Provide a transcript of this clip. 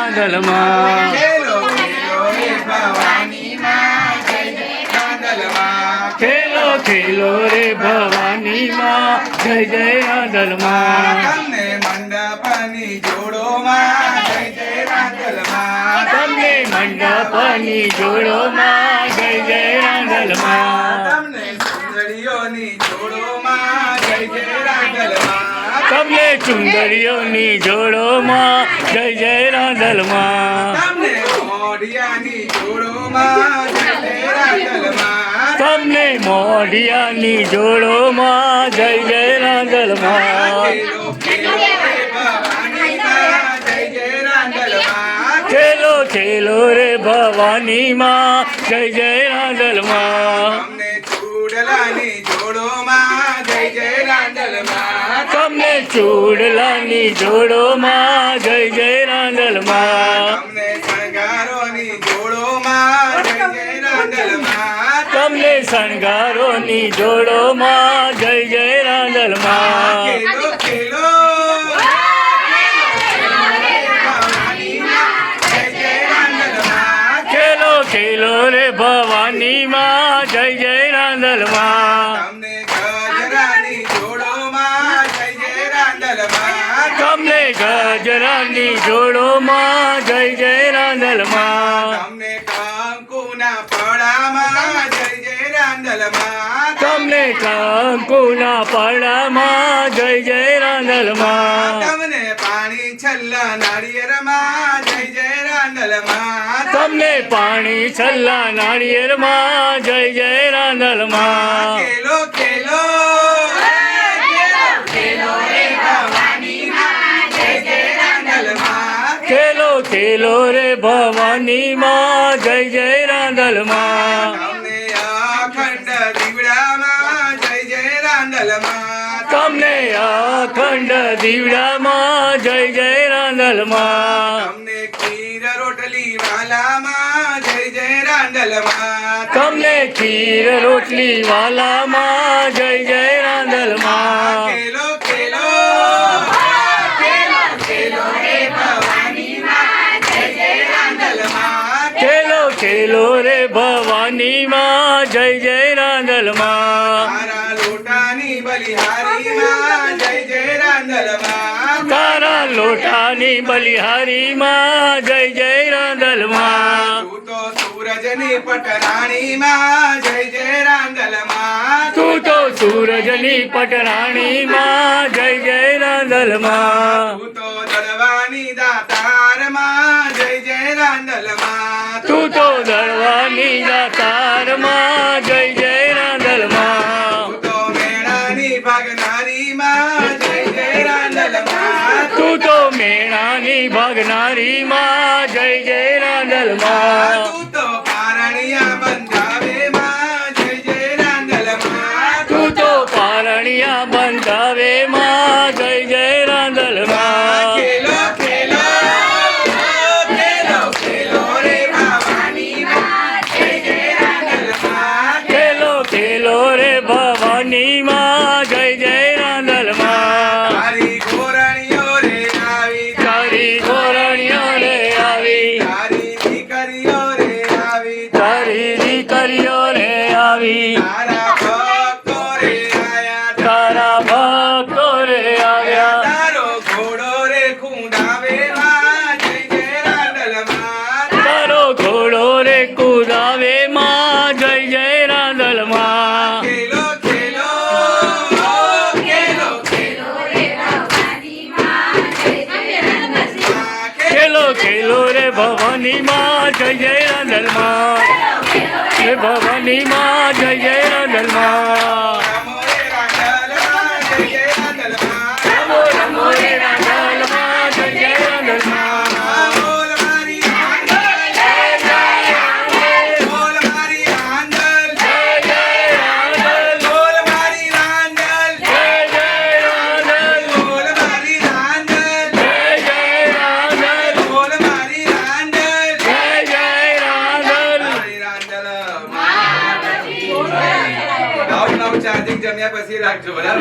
રાંદલમાં ખેલો ખેલો રે ભવાની માં જય જય રાંદલમાં ખેલો ખેલો રે ભવાની માં જય જય રાંદલમાં તમને મંડપની જોડોમાં જય જય રાંદલમાં તમને મંડપની જોડોમાં જય જય રાંદલમાં તમને સુંદરીઓની જોડોમાં જય જય રાંદલમાં તમને ચુંદડીઓની જોડોમાં જય જય રાંદલમાં તમને મોઢિયાની જોડોમાં જય જય રાંદલમાં તમને મોઢિયાની જોડોમાં જય જય રાંદલમાં ખેલો ખેલો રે ભવાની માં જય જય રાંદલમાં ખેલો ખેલો રે ભવાની માં જય જય રાંદલમાં તમને ચૂડલાની જોડોમાં જય જય રાંદલમાં તમને ચૂડલાની જોડોમાં જય જય રાંદલમાં તમને શણગારોની જોડોમાં જય જય રાંદલમાં તમને શણગારોની જોડોમાં જય જય રાંદલમાં ખેલો ખેલો ખેલો ખેલો રે ભવાની માં જય જય રાંદલમાં તમને ગજરાની જોડોમાં જય જય રાંદલમાં તમને ગજરાની જોડોમાં જય જય રાંદલમાં તમને કંકુના પડામાં જય જય રાંદલમાં તમને કંકુના પડામાં જય જય રાંદલમાં તમને પાણી છલ્લા નાળિયેરમાં જય જય રાંદલમાં તમને પાણી છલ્લા નાળિયેરમાં જય જય રાંદલમાં ખેલો ખેલો ખેલો રે ભવાની માં જય જય રાંદલમાં ખેલો ખેલો રે ભવાની માં જય જય રાંદલમાં તમને અખંડ દીવડામાં જય જય રાંદલમાં તમને અખંડ દીવડામાં જય જય રાંદલમાં તમને ખીર રોટલી વાલામાં જય જય રાંદલમાં તમને ખીર રોટલી વાલામાં જય જય રાંદલમાં ખેલો ખેલો ખેલો ખેલો રે ભવાની માં જય જય રાંદલમાં ખેલો ખેલો રે ભવાની માં જય જય રાંદલમાં તારા લોટાની બલિહારીમાં જય જય રાંદલમાં તારા લોટાની બલિહારીમાં જય જય રાંદલમાં તું તો સૂરજની પટરાણીમાં જય જય રાંદલમાં તું તો સૂરજની પટરાણીમાં જય જય રાંદલમાં તું તો દળવાની દાતારમાં જય જય રાંદલમાં તું તો દળવાની દાતારમાં જય જય રાંદલમાં તું તો મેળાની ભાગનારીમાં જય જય રાંદલમાં તું તો મેણાની ભાગનારીમાં જય જય રાંદલમાં તું તો પારણિયા બંધાવેમાં જય જય રાંદલમાં તું તો પારણિયા બંધાવેમાં જય જય રાંદલમાં ખેલો ખેલો ખેલો ખેલો રે ભવાની માં જય જય રાંદલમાં ખેલો ખેલો રે ભવાની માં જય જય રાંદલમાં તારી ઘોરણીઓ રે આવી તારી ઘોરણીઓ રે આવી તારી દીકરીઓ રે આવી તારી દીકરીઓ રે આવી તારા ભક્તો રે આયા તારા ભક્તો રે આવ્યા તારો ઘોડો રે ખૂંદાવેમાં જય જય રાંદલમાં તારો ઘોડો રે કુદાવે માં જય જય રાંદલમાં ખેલો ખેલો ખેલો ખેલો ખેલો ખેલો રે ભવાની માં જય જય રાંદલમાં રે ભવાની માં જય જય રાંદલમાં રમો રે રાંદલમાં જય જય રાંદલમાં રમો રમો રે રાંદલમાં જય જય રાંદલમાં બોલ મારી રાંદલ બોલ મારી રાંદલ જય જય રાંદલ બોલ મારી રાંદલ જય જય રાંદલ બોલ મારી રાંદલ જય જય રાંદલ બોલ મારી રાંદલ જય જય રાંદલ મારી રાંદલ નવ ચાર્જિંગ જમ્યા પછી રાખજો બરાબર.